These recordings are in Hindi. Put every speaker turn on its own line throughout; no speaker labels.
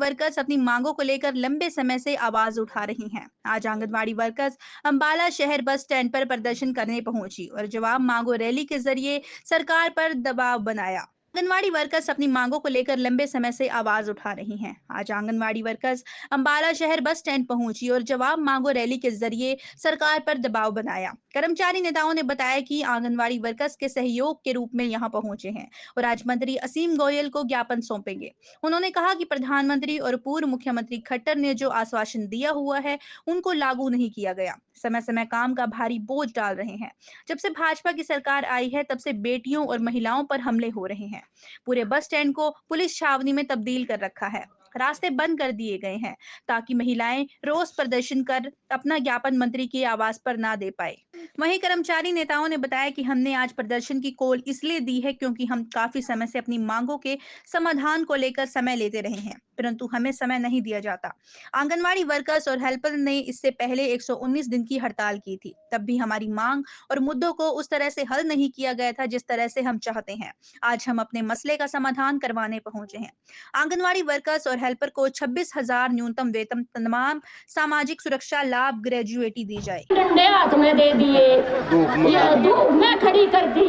वर्कर्स अपनी मांगों को लेकर लंबे समय से आवाज उठा रही हैं। आज आंगनवाड़ी वर्कर्स अंबाला शहर बस स्टैंड पर प्रदर्शन करने पहुंची और जवाब मांगो रैली के जरिए सरकार पर दबाव बनाया। आंगनवाड़ी वर्कर्स अपनी मांगों को लेकर लंबे समय से आवाज उठा रही हैं। आज आंगनवाड़ी वर्कर्स अंबाला शहर बस स्टैंड पहुंची और जवाब मांगो रैली के जरिए सरकार पर दबाव बनाया। कर्मचारी नेताओं ने बताया कि आंगनवाड़ी वर्कर्स के सहयोग के रूप में यहां पहुंचे हैं और आज मंत्री असीम गोयल को ज्ञापन सौंपेंगे। उन्होंने कहा कि प्रधानमंत्री और पूर्व मुख्यमंत्री खट्टर ने जो आश्वासन दिया हुआ है उनको लागू नहीं किया गया। समय समय काम का भारी बोझ डाल रहे हैं। जब से भाजपा की सरकार आई है तब से बेटियों और महिलाओं पर हमले हो रहे हैं। पूरे बस स्टैंड को पुलिस छावनी में तब्दील कर रखा है। रास्ते बंद कर दिए गए हैं ताकि महिलाएं रोज प्रदर्शन कर अपना ज्ञापन मंत्री के आवास पर ना दे पाए। वहीं कर्मचारी नेताओं ने बताया कि हमने आज प्रदर्शन की कॉल इसलिए दी है क्योंकि हम काफी समय से अपनी मांगों के समाधान को लेकर समय लेते रहे हैं, परंतु हमें समय नहीं दिया जाता। आंगनवाड़ी वर्कर्स और हेल्पर ने इससे पहले 119 दिन की हड़ताल की थी, तब भी हमारी मांग और मुद्दों को उस तरह से हल नहीं किया गया था जिस तरह से हम चाहते हैं। आज हम अपने मसले का समाधान करवाने पहुंचे हैं। आंगनवाड़ी वर्कर्स और हेल्पर को 26,000 न्यूनतम वेतन, तमाम सामाजिक सुरक्षा लाभ, ग्रेजुएटी दी जाए।
डंडे हाथ में दे दिए, ये धूप में खड़ी कर दी।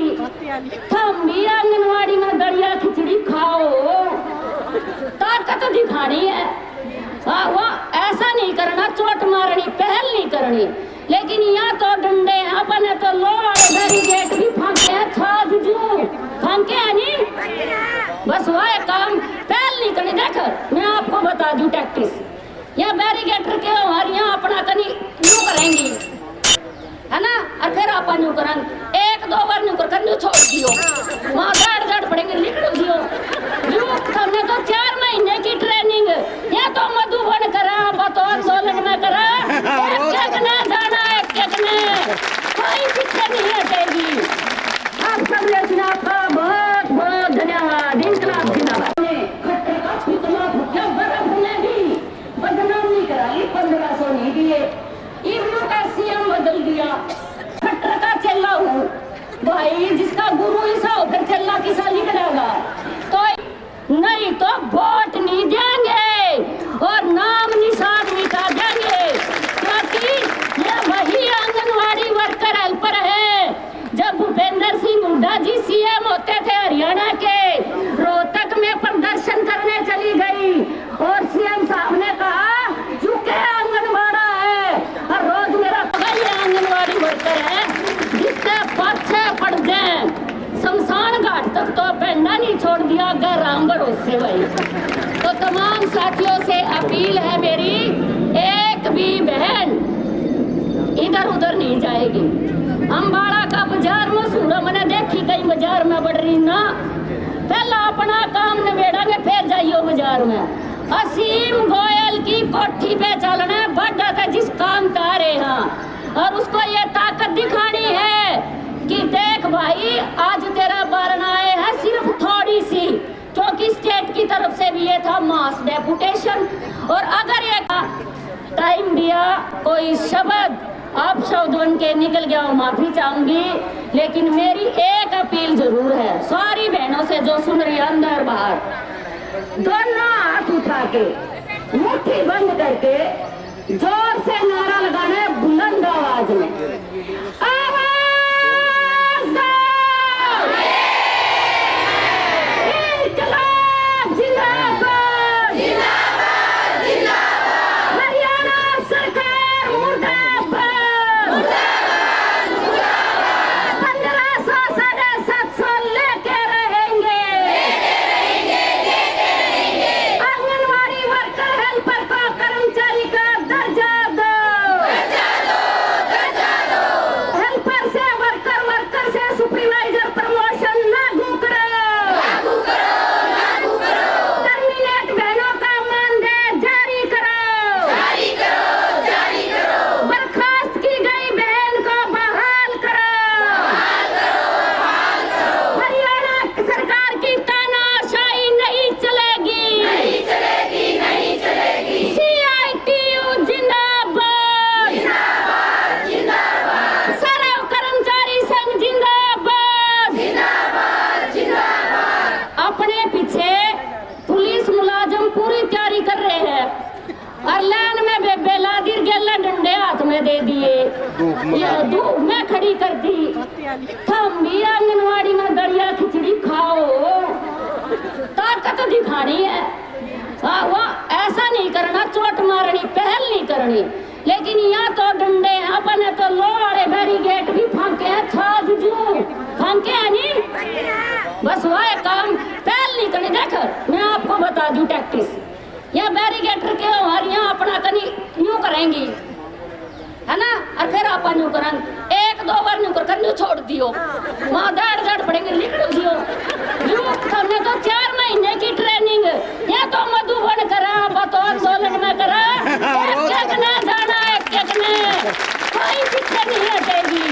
हम भी आंगनवाड़ी में दलिया खिचड़ी खाओ, ताकत दिखानी है। वो ऐसा नहीं करना, चोट मारनी, पहल नहीं करनी। लेकिन यहाँ तो डंडे हैं, अपने तो लोग बैरिकेड भी फांके हैं, छाछ जो फांके हैं नहीं, बस वो काम पहल नहीं करनी। देखो मैं आपको बता दूं टैक्टिस, यहाँ बैरिकेटर के हमारे यहाँ अपना कनी यूं करेंगी, है ना, और फिर आप यूं करेंगे, एक दो बार यूं कर छोड़ दियो, वहाँ जड़ पड़ेंगे, निकल दियो। हमने तो 4 महीने की ट्रेनिंग, ये तो मधुबन करा, बतौर सोलन में करा, एक ने जाना, एक ने कोई पीछे नहीं हटेगी। आप सब ने आपका बहुत बहुत धन्यवाद। इंकलाब जिंदाबाद। बदनाम नहीं कराई, 1500 नहीं दिए, इन्हों का सीएम बदल दिया। खट्टर का चेला हूँ भाई, जिसका गुरु ऐसा होकर चेला किसा निकलेगा? तो नहीं तो वोट नहीं देंगे और नाम निशान मिटा देंगे, क्योंकि ये वही आंगनवाड़ी वर्कर हेल्पर है। जब भूपेंद्र सिंह हुड्डा जी सीएम होते थे हरियाणा के, रोहतक में प्रदर्शन करने चली गई और सीएम साहब ने कहा चुके आंगनवाड़ा है, और रोज मेरा आंगनवाड़ी वर्कर है, जिससे पीछे पड़ जाए शमशान घाट तक तो पेंडा नहीं छोड़ दिया गया राम भरोसे भाई। तो तमाम साथियों से अपील है मेरी, एक भी बहन इधर उधर नहीं जाएगी। अंबाड़ा का बाजार मशहूर, मैंने देखी कई बाजार में बढ़ रही ना, पहला अपना काम निबेड़ेंगे फिर जाइयो बाजार में। असीम गोयल की कोठी पे चलना बढ़ा था जिस काम का रहे हैं, और उसको ये ताकत दिखानी है कि देख भाई आज तेरा बारन आए है सिर्फ थोड़ी सी, क्योंकि स्टेट की तरफ से भी ये था मास डेपुटेशन। और अगर ये टाइम दिया कोई शब्द आप शब्द बन के निकल गया, माफी चाहूंगी, लेकिन मेरी एक अपील जरूर है सारी बहनों से जो सुन रही है अंदर बाहर, दोनों हाथ उठा के मुट्ठी बंद करके जोर से नारा लगाना है बुलंद आवाज में, आवाज दो, इंकलाब जिंदाबाद, जिंदाबाद जिंदाबाद, हरियाणा सरकार मुर्दाबाद, मुर्दाबाद मुर्दाबाद, 1500 750 लेके रहेंगे, आंगनवाड़ी वर्कर हेल्पर को कर्मचारी का दर्जा दो, दर्जा दो, दर्जा दो। तुम भी आंगनवाड़ी में दलिया खिचड़ी खाओ, ताकत दिखानी है। वो ऐसा नहीं करना, चोट मारनी, पहल नहीं करनी। लेकिन यहाँ तो डंडे हैं, अपने तो लो वाले बैरिकेड भी फांके हैं, छाज जू फांके हैं नहीं। बस वो एक काम पहल नहीं करनी। देखो मैं आपको बता दूं टैक्टिस, यहाँ बैरिकेटर के हमारे यहाँ अपना कनी यूं करेंगी है ना, और फिर आप यूं करन, एक दो बार यूं कर यूं छोड़ दियो, वहाँ दाड़ पड़ेंगे, निकल दियो। यूं हमने तो 4 महीने की ट्रेनिंग, ये तो मधुबन करा, आप तो आंदोलन में करा, एक ना जाना एक ने, कोई पीछे नहीं हटेगी।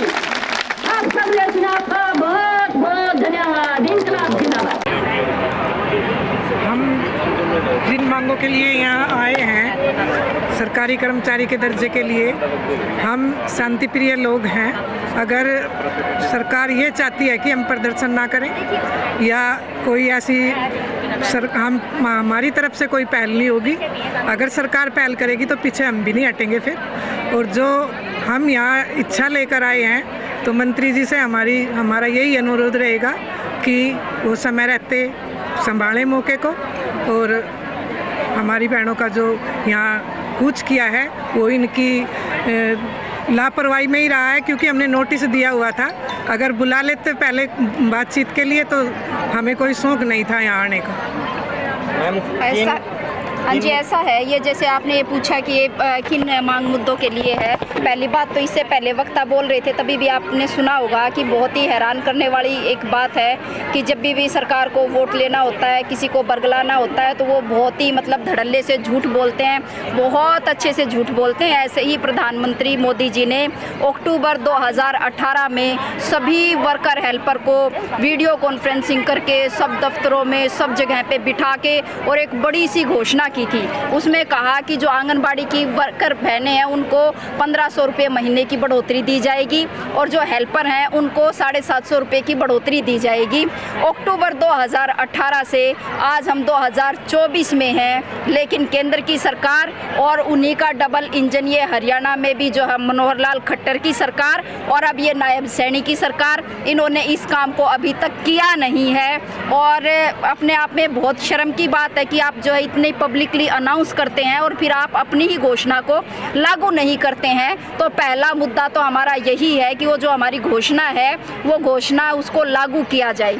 आप सब लिखना, आपका बहुत बहुत धन्यवाद। इंकलाब जिंदाबाद।
हम जिन मांगों के लिए यहाँ आए हैं, सरकारी कर्मचारी के दर्जे के लिए, हम शांतिप्रिय लोग हैं। अगर सरकार ये चाहती है कि हम प्रदर्शन ना करें या कोई ऐसी हमारी तरफ से कोई पहल नहीं होगी, अगर सरकार पहल करेगी तो पीछे हम भी नहीं हटेंगे फिर। और जो हम यहाँ इच्छा लेकर आए हैं, तो मंत्री जी से हमारा यही अनुरोध रहेगा कि वो समय रहते संभालें मौके को, और हमारी बहनों का जो यहाँ कूच किया है वो इनकी लापरवाही में ही रहा है, क्योंकि हमने नोटिस दिया हुआ था। अगर बुला लेते पहले बातचीत के लिए तो हमें कोई शौक नहीं था यहाँ आने का।
ऐसा हाँ जी, ऐसा है। ये जैसे आपने ये पूछा कि ये किन मांग मुद्दों के लिए है। पहली बात तो इससे पहले वक्ता बोल रहे थे, तभी भी आपने सुना होगा कि बहुत ही हैरान करने वाली एक बात है कि जब भी सरकार को वोट लेना होता है, किसी को बरगलाना होता है, तो वो बहुत ही मतलब धड़ल्ले से झूठ बोलते हैं, बहुत अच्छे से झूठ बोलते हैं। ऐसे ही प्रधानमंत्री मोदी जी ने अक्टूबर 2018 में सभी वर्कर हेल्पर को वीडियो कॉन्फ्रेंसिंग करके सब दफ्तरों में सब जगह पे बिठा के और एक बड़ी सी घोषणा की थी। उसमें कहा कि जो आंगनबाड़ी की वर्कर बहनें हैं उनको 1500 रुपये महीने की बढ़ोतरी दी जाएगी, और जो हेल्पर हैं उनको 750 रुपये की बढ़ोतरी दी जाएगी। अक्टूबर 2018 से आज हम 2024 में हैं, लेकिन केंद्र की सरकार और उन्हीं का डबल इंजन ये हरियाणा में भी जो है मनोहर लाल खट्टर की सरकार और अब ये नायब सैनी की सरकार, इन्होंने इस काम को अभी तक किया नहीं है। और अपने आप में बहुत शर्म की बात है कि आप जो है इतने पब्लिकली अनाउंस करते हैं और फिर आप अपनी ही घोषणा को लागू नहीं करते हैं। तो पहला मुद्दा तो हमारा यही है कि वो जो हमारी घोषणा है वो घोषणा उसको लागू किया जाए।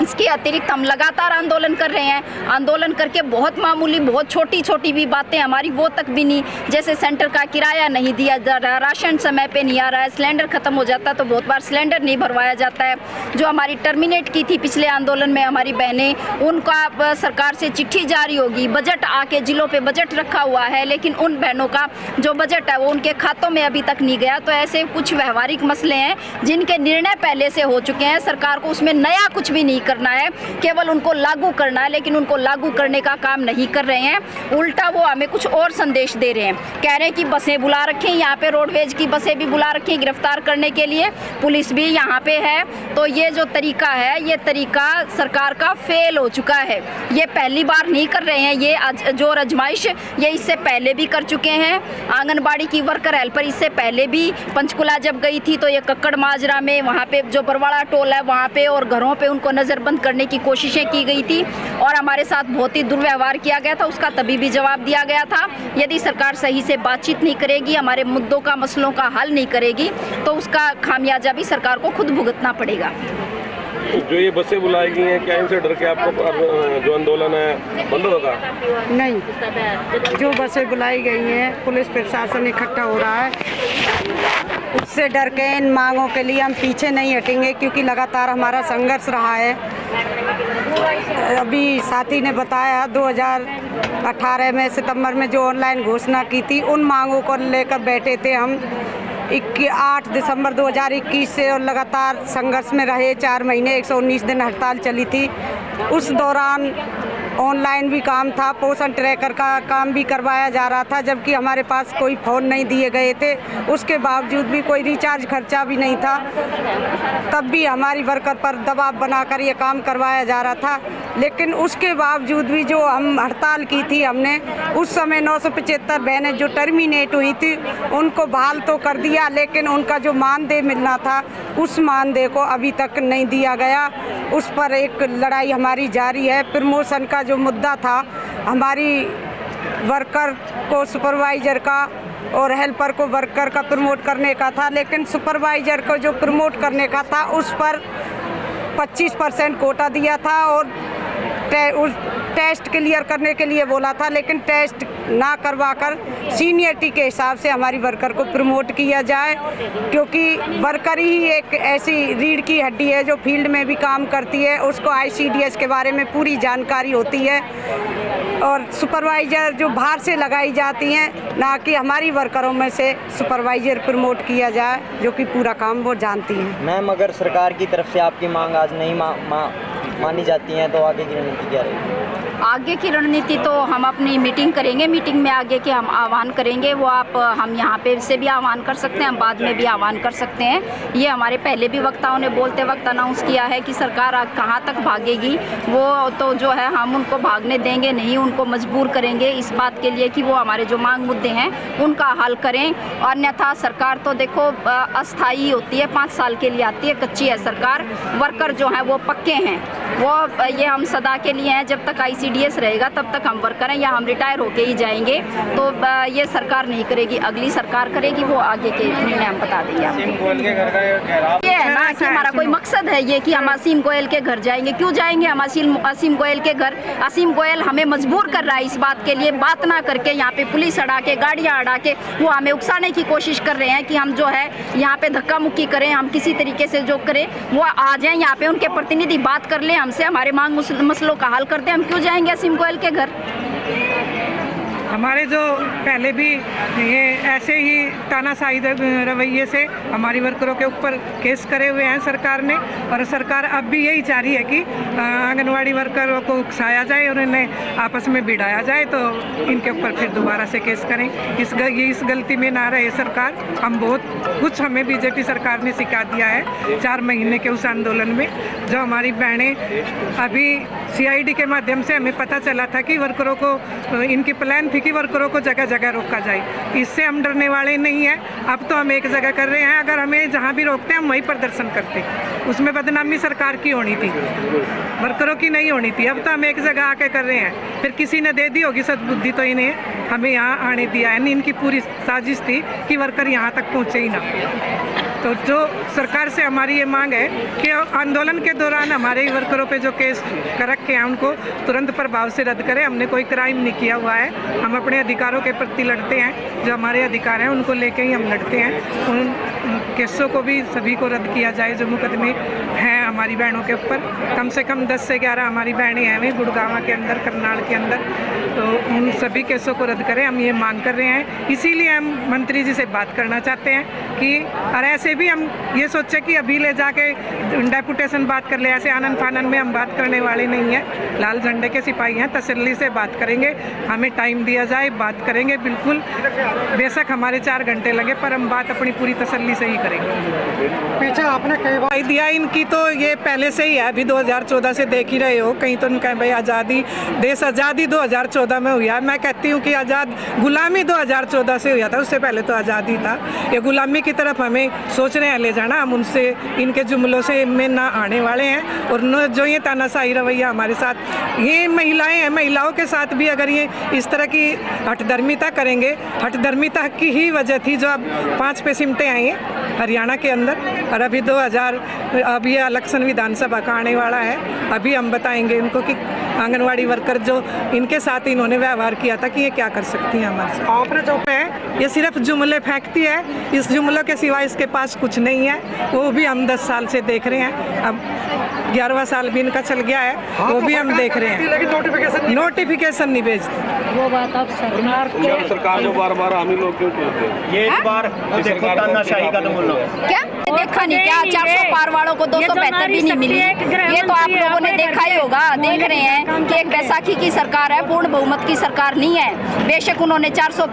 इसके अतिरिक्त हम लगातार आंदोलन कर रहे हैं। आंदोलन करके बहुत मामूली, बहुत छोटी छोटी भी बातें हमारी वो तक भी नहीं, जैसे सेंटर का किराया नहीं दिया जा रहा, राशन समय पे नहीं आ रहा है, सिलेंडर ख़त्म हो जाता है तो बहुत बार सिलेंडर नहीं भरवाया जाता है। जो हमारी टर्मिनेट की थी पिछले आंदोलन में हमारी बहनें, उनका सरकार से चिट्ठी जारी होगी, बजट आके जिलों पर बजट रखा हुआ है, लेकिन उन बहनों का जो बजट है वो उनके खातों में अभी तक नहीं गया। तो ऐसे कुछ व्यवहारिक मसले हैं जिनके निर्णय पहले से हो चुके हैं, सरकार को उसमें नया कुछ भी नहीं करना है, केवल उनको लागू करना है, लेकिन उनको लागू करने का काम नहीं कर रहे हैं। उल्टा वो हमें कुछ और संदेश दे रहे हैं, कह रहे हैं कि बसें बुला रखें, यहाँ पे रोडवेज की बसें भी बुला रखी गिरफ्तार करने के लिए, पुलिस भी यहाँ पे है। तो ये जो तरीका है, ये तरीका सरकार का फेल हो चुका है। ये पहली बार नहीं कर रहे हैं, ये जो आजमाइश ये इससे पहले भी कर चुके हैं। आंगनबाड़ी की वर्कर हेल्पर इससे पहले भी पंचकुला जब गई थी तो ये कक्कड़ माजरा में वहाँ पे जो बरवाड़ा टोल है वहाँ पे और घरों पे उनको नज़रबंद करने की कोशिशें की गई थी और हमारे साथ बहुत ही दुर्व्यवहार किया गया था। उसका तभी भी जवाब दिया गया था। यदि सरकार सही से बातचीत नहीं करेगी, हमारे मुद्दों का, मसलों का हल नहीं करेगी, तो उसका खामियाजा भी सरकार को खुद भुगतना पड़ेगा।
जो ये बसें बुलाई गई हैं, क्या इनसे डर के आपको जो आंदोलन है बंद होगा?
नहीं, जो बसें बुलाई गई हैं, पुलिस प्रशासन इकट्ठा हो रहा है, उससे डर के इन मांगों के लिए हम पीछे नहीं हटेंगे, क्योंकि लगातार हमारा संघर्ष रहा है। अभी साथी ने बताया 2018 में सितंबर में जो ऑनलाइन घोषणा की थी, उन मांगों को लेकर बैठे थे हम 8 दिसंबर 2021 से, और लगातार संघर्ष में रहे। 4 महीने 119 दिन हड़ताल चली थी। उस दौरान ऑनलाइन भी काम था, पोषण ट्रैकर का काम भी करवाया जा रहा था, जबकि हमारे पास कोई फ़ोन नहीं दिए गए थे। उसके बावजूद भी कोई रिचार्ज खर्चा भी नहीं था, तब भी हमारी वर्कर पर दबाव बनाकर ये काम करवाया जा रहा था।
लेकिन उसके बावजूद भी जो हम हड़ताल की थी हमने, उस समय 975 बहनें जो टर्मिनेट हुई थी उनको बहाल तो कर दिया, लेकिन उनका जो मानदेय मिलना था उस मानदेय को अभी तक नहीं दिया गया। उस पर एक लड़ाई हमारी जारी है। प्रमोशन का जो मुद्दा था, हमारी वर्कर को सुपरवाइज़र का और हेल्पर को वर्कर का प्रमोट करने का था, लेकिन सुपरवाइज़र को जो प्रमोट करने का था उस पर 25% कोटा दिया था और उस टेस्ट क्लियर करने के लिए बोला था, लेकिन टेस्ट ना करवाकर सीनियरिटी के हिसाब से हमारी वर्कर को प्रमोट किया जाए, क्योंकि वर्कर ही एक ऐसी रीढ़ की हड्डी है जो फील्ड में भी काम करती है, उसको ICDS के बारे में पूरी जानकारी होती है। और सुपरवाइज़र जो बाहर से लगाई जाती हैं, ना कि हमारी वर्करों में से सुपरवाइज़र प्रमोट किया जाए जो कि पूरा काम वो जानती हैं।
मैम, अगर सरकार की तरफ से आपकी मांग आज नहीं मानी जाती हैं तो आगे की रणनीति क्या रहेगी?
आगे की रणनीति तो हम अपनी मीटिंग करेंगे, मीटिंग में आगे के हम आह्वान करेंगे, वो हम यहाँ पे से भी आह्वान कर सकते हैं, हम बाद में भी आह्वान कर सकते हैं। ये हमारे पहले भी वक्ताओं ने बोलते वक्त अनाउंस किया है कि सरकार कहाँ तक भागेगी, वो तो जो है हम उनको भागने देंगे नहीं, उनको मजबूर करेंगे इस बात के लिए कि वो हमारे जो मांग मुद्दे हैं उनका हल करें। अन्यथा सरकार तो देखो अस्थायी होती है, 5 साल के लिए आती है, कच्ची है सरकार। वर्कर जो है वो पक्के हैं, वो ये हम सदा के लिए हैं, जब तक ICDS रहेगा तब तक हम वर्कर हैं, या हम रिटायर होके ही जाएंगे। तो ये सरकार नहीं करेगी, अगली सरकार करेगी, वो आगे के निर्णय हम बता देंगे आपको। ये है ना कि हमारा कोई मकसद है ये कि हम असीम गोयल के घर जाएंगे। क्यों जाएंगे हम असीम गोयल के घर? असीम गोयल हमें मजबूर कर रहा है इस बात के लिए, बात ना करके यहाँ पे पुलिस अड़ा के, गाड़ियाँ अड़ा के वो हमें उकसाने की कोशिश कर रहे हैं कि हम जो है यहाँ पे धक्का मुक्की करें, हम किसी तरीके से जो करें वो आ जाएं यहाँ पे, उनके प्रतिनिधि बात कर लें हमसे, हमारे मांग मसलों का हल करते हैं। हम क्यों जाएंगे असीम गोयल के घर?
हमारे जो पहले भी ये ऐसे ही तानाशाही रवैये से हमारी वर्करों के ऊपर केस करे हुए हैं सरकार ने, और सरकार अब भी यही चाह रही है कि आंगनवाड़ी वर्करों को उकसाया जाए और इन्हें आपस में भिड़ाया जाए, तो इनके ऊपर फिर दोबारा से केस करें। इस गलती में ना रहे सरकार। हम बहुत कुछ हमें BJP सरकार ने सिखा दिया है 4 महीने के उस आंदोलन में, जो हमारी बहनें अभी CID के माध्यम से हमें पता चला था कि वर्करों को, इनकी प्लान थी कि वर्करों को जगह जगह रोका जाए। इससे हम डरने वाले नहीं हैं। अब तो हम एक जगह कर रहे हैं, अगर हमें जहाँ भी रोकते हैं हम वहीं प्रदर्शन करते। उसमें बदनामी सरकार की होनी थी, वर्करों की नहीं होनी थी। अब तो हम एक जगह आके कर रहे हैं, फिर किसी ने दे दी होगी सद्बुद्धि तो इन्हें हमें यहाँ आने दिया है। इनकी पूरी साजिश थी कि वर्कर यहाँ तक पहुँचे ही ना। तो जो सरकार से हमारी ये मांग है कि आंदोलन के दौरान हमारे वर्करों पे जो केस कर रखे हैं उनको तुरंत प्रभाव से रद्द करें। हमने कोई क्राइम नहीं किया हुआ है, हम अपने अधिकारों के प्रति लड़ते हैं, जो हमारे अधिकार हैं उनको लेके ही हम लड़ते हैं। उन केसों को भी सभी को रद्द किया जाए जो मुकदमे हैं हमारी बहनों के ऊपर। कम से कम 10 से 11 हमारी बहनें हैं वहीं गुड़गांव के अंदर, करनाल के अंदर, तो उन सभी केसों को रद्द करें। हम ये मांग कर रहे हैं, इसीलिए हम मंत्री जी से बात करना चाहते हैं कि और ऐसे भी हम ये सोचे कि अभी ले जाके डेपुटेशन बात कर ले, ऐसे आनन फानन में हम बात करने वाले नहीं हैं। लाल झंडे के सिपाही हैं, तसल्ली से बात करेंगे, हमें टाइम दिया जाए, बात करेंगे बिल्कुल। बेशक हमारे 4 घंटे लगे, पर हम बात अपनी पूरी तसल्ली से ही करेंगे।
पीछे आपने कई बार
दिया इनकी तो ये पहले से ही है, अभी 2014 से देख ही रहे हो। कहीं तो उनका भाई आज़ादी, देश आज़ादी 2014 में हुआ है। मैं कहती हूँ कि आज़ाद गुलामी 2014 से हुआ था, उससे पहले तो आज़ादी था। ये गुलामी की तरफ हमें सोच रहे हैं ले जाना, हम उनसे इनके जुमलों से में ना आने वाले हैं। और जो ये तानाशाही रवैया हमारे साथ, ये महिलाएं हैं, महिलाओं के साथ भी अगर ये इस तरह की हठधर्मिता करेंगे, हठधर्मिता की ही वजह थी जो अब 5 पे सिमटे आई हैं हरियाणा के अंदर। और अभी 2000 अब ये इलेक्शन विधानसभा का आने वाला है, अभी हम बताएंगे इनको कि आंगनवाड़ी वर्कर जो इनके साथ इन्होंने व्यवहार किया था कि ये क्या कर सकती हैं हमारे साथ।
आपने जो
है ये सिर्फ जुमले फेंकती है, इस जुमलों के सिवा इसके पास कुछ नहीं है। वो भी हम 10 साल से देख रहे हैं, अब 11वां साल भी इनका चल गया है, वो भी हम देख रहे हैं,
लेकिन
नोटिफिकेशन नहीं भेजते।
वो बात अब
सरकार जो बार बार हम ही लोग क्यों चलते हैं?
ये एक बार देखो तानाशाही का तो बोलो
क्या देखा नहीं क्या? 400 पार वालों को 275 भी नहीं मिली। ये तो आप लोगों ने देखा ही होगा, देख रहे हैं कि एक बैसाखी की सरकार है, पूर्ण बहुमत की सरकार नहीं है। बेशक उन्होंने 400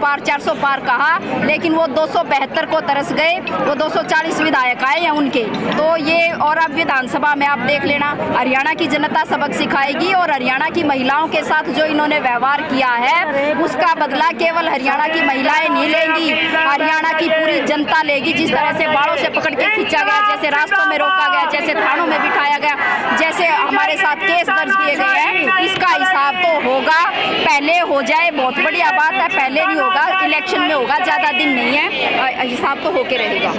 पार कहा, लेकिन वो 272 को तरस गए। वो 240 विधायक आए हैं उनके, तो ये और अब विधानसभा में आप देख लेना, हरियाणा की जनता सबक सिखाएगी और हरियाणा की महिलाओं के साथ जो इन्होंने व्यवहार किया है उसका बदला केवल हरियाणा की महिलाएं नहीं लेंगी, हरियाणा की पूरी जनता लेगी। जिस तरह से बाड़ों से पकड़ के खींचा गया, जैसे रास्तों में रोका गया, जैसे थानों में बिठाया गया, जैसे हमारे साथ केस दर्ज किए गए हैं, इसका हिसाब तो होगा। पहले हो जाए, बहुत बढ़िया बात है, पहले नहीं होगा, इलेक्शन में होगा, ज़्यादा दिन नहीं है, हिसाब तो होके रहेगा।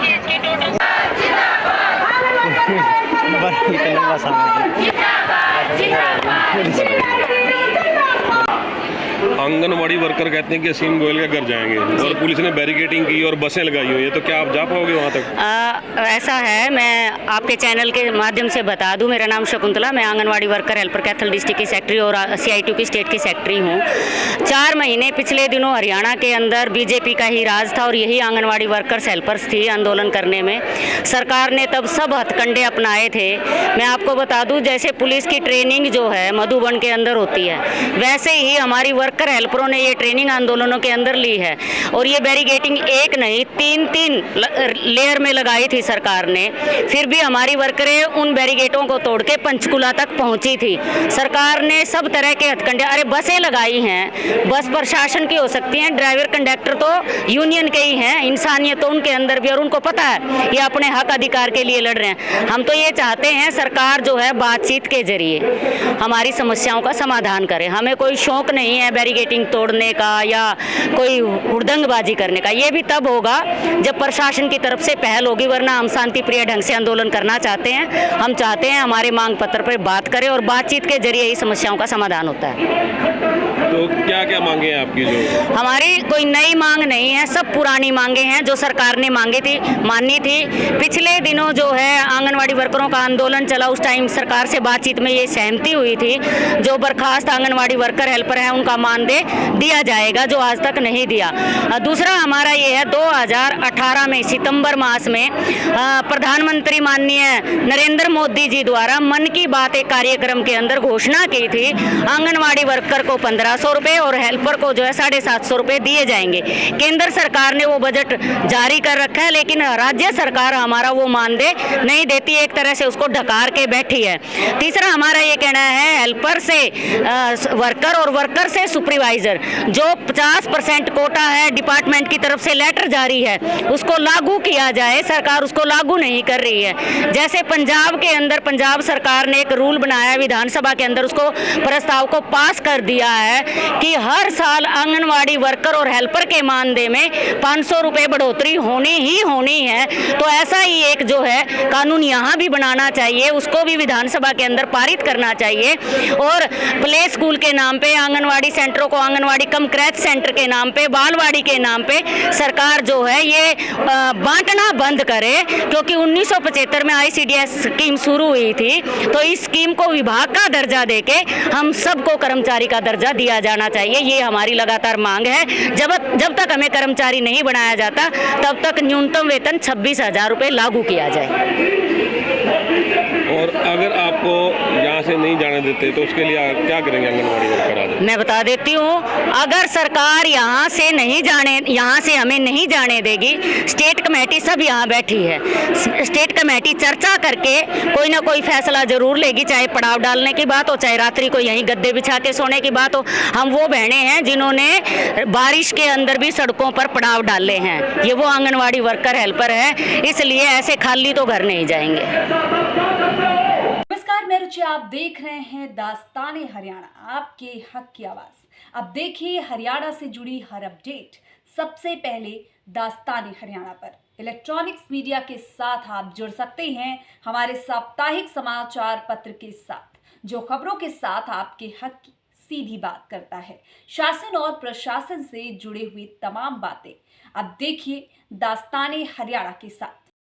आंगनवाड़ी वर्कर कहते हैं कि असीम गोयल के घर जाएंगे और पुलिस ने बैरिकेडिंग की और बसें लगाई हुई है, तो क्या आप जा पाओगे वहाँ तक?
ऐसा है, मैं आपके चैनल के माध्यम से बता दूं, मेरा नाम शकुंतला, मैं anganwadi worker helper Kaithal district की सेक्रेटरी और CITU की स्टेट की सेक्रेटरी हूँ। 4 महीने पिछले दिनों हरियाणा के अंदर बीजेपी का ही राज था और यही आंगनवाड़ी वर्कर्स हेल्पर्स थी आंदोलन करने में। सरकार ने तब सब हथकंडे अपनाए थे। मैं आपको बता दूँ, जैसे पुलिस की ट्रेनिंग जो है मधुबन के अंदर होती है, वैसे ही हमारी वर्कर हेल्परों ने ये ट्रेनिंग आंदोलनों के अंदर ली है और ये बैरिकेडिंग एक नहीं 3 लेयर में लगाई थी सरकार ने। फिर भी हमारी वर्करें उन बैरिकेडों को तोड़ के पंचकुला तक पहुंची थी। सरकार ने सब तरह के हथकंडे, अरे बसें लगाई हैं, बस प्रशासन की हो सकती हैं, ड्राइवर कंडक्टर तो यूनियन के ही हैं, इंसानियत तो उनके अंदर भी, और उनको पता है ये अपने हक अधिकार के लिए लड़ रहे हैं। हम तो ये चाहते हैं सरकार जो है बातचीत के जरिए हमारी समस्याओं का समाधान करे। हमें कोई शौक नहीं है बैरिकेडिंग तोड़ने का या कोई हुड़दंगबाजी करने का। ये भी तब होगा जब प्रशासन की तरफ से पहल होगी, वरना हम शांति प्रिय ढंग से आंदोलन करना चाहते हैं। हम चाहते हैं हमारे मांग पत्र पर बात करें और बातचीत के जरिए ही समस्याओं का समाधान होता है।
तो क्या क्या मांगे हैं आपकी? जो
हमारी कोई नई मांग नहीं है, सब पुरानी मांगे हैं जो सरकार ने मांगी थी, मानी थी। पिछले दिनों जो है आंगनवाड़ी वर्करों का आंदोलन चला, उस टाइम सरकार से बातचीत में ये सहमति हुई थी, जो बर्खास्त आंगनवाड़ी वर्कर हेल्पर हैं उनका मानदेय दिया जाएगा, जो आज तक नहीं दिया। दूसरा हमारा ये है, 2018 में सितंबर मास में प्रधानमंत्री माननीय नरेंद्र मोदी जी द्वारा मन की बात एक कार्यक्रम के अंदर घोषणा की थी, आंगनवाड़ी वर्कर को 1500 रुपये और हेल्पर को जो है 750 रुपये दिए जाएंगे। केंद्र सरकार ने वो बजट जारी कर रखा है, लेकिन राज्य सरकार हमारा वो मानदेय नहीं देती, एक तरह से उसको ढकार के बैठी है। तीसरा हमारा ये कहना है, हेल्पर से वर्कर और वर्कर से सुपरवाइजर, जो 50% कोटा है डिपार्टमेंट की तरफ से लेटर जारी है, उसको लागू किया जाए। सरकार उसको लागू नहीं कर रही है। जैसे पंजाब के अंदर पंजाब सरकार ने एक रूल बनाया, विधानसभा के अंदर उसको प्रस्ताव को पास कर दिया है कि हर साल आंगनवाड़ी वर्कर और हेल्पर के मानदेय में 500 रुपये बढ़ोतरी होनी ही होनी है। तो ऐसा ही एक जो है कानून यहाँ भी बनाना चाहिए, उसको भी विधानसभा के अंदर पारित करना चाहिए। और प्ले स्कूल के नाम पे, आंगनवाड़ी सेंटरों को आंगनवाड़ी कम क्रैच सेंटर के नाम पे, बालवाड़ी के नाम पे सरकार जो है ये बांटना बंद करे, क्योंकि 1975 में ICDS स्कीम शुरू हुई थी, तो इस स्कीम को विभाग का दर्जा देके हम सबको कर्मचारी का दर्जा दिया जाना चाहिए। ये हमारी लगातार मांग है। जब तक हमें कर्मचारी नहीं बनाया जाता, तब तक न्यूनतम वेतन 26,000 रुपये लागू किया जाए।
और अगर आपको यहाँ से नहीं जाने देते तो उसके लिए क्या करेंगे आंगनवाड़ी वर्कर? आज
मैं बता देती हूँ, अगर सरकार यहाँ से हमें नहीं जाने देगी, स्टेट कमेटी सब यहाँ बैठी है, स्टेट कमेटी चर्चा करके कोई ना कोई फैसला जरूर लेगी, चाहे पड़ाव डालने की बात हो, चाहे रात्रि को यहीं गद्दे बिछा के सोने की बात हो। हम वो बहनें हैं जिन्होंने बारिश के अंदर भी सड़कों पर पड़ाव डाले हैं, ये वो आंगनवाड़ी वर्कर हेल्पर है, इसलिए ऐसे खाली तो घर नहीं जाएंगे।
नमस्कार, मैं रुचि, आप देख रहे हैं दास्ताने हरियाणा, आपके हक की आवाज। अब देखिए हरियाणा से जुड़ी हर अपडेट सबसे पहले दास्ताने हरियाणा पर। इलेक्ट्रॉनिक्स मीडिया के साथ आप जुड़ सकते हैं हमारे साप्ताहिक समाचार पत्र के साथ, जो खबरों के साथ आपके हक की सीधी बात करता है, शासन और प्रशासन से जुड़े हुए तमाम बातें। अब देखिए दास्ताने हरियाणा के साथ।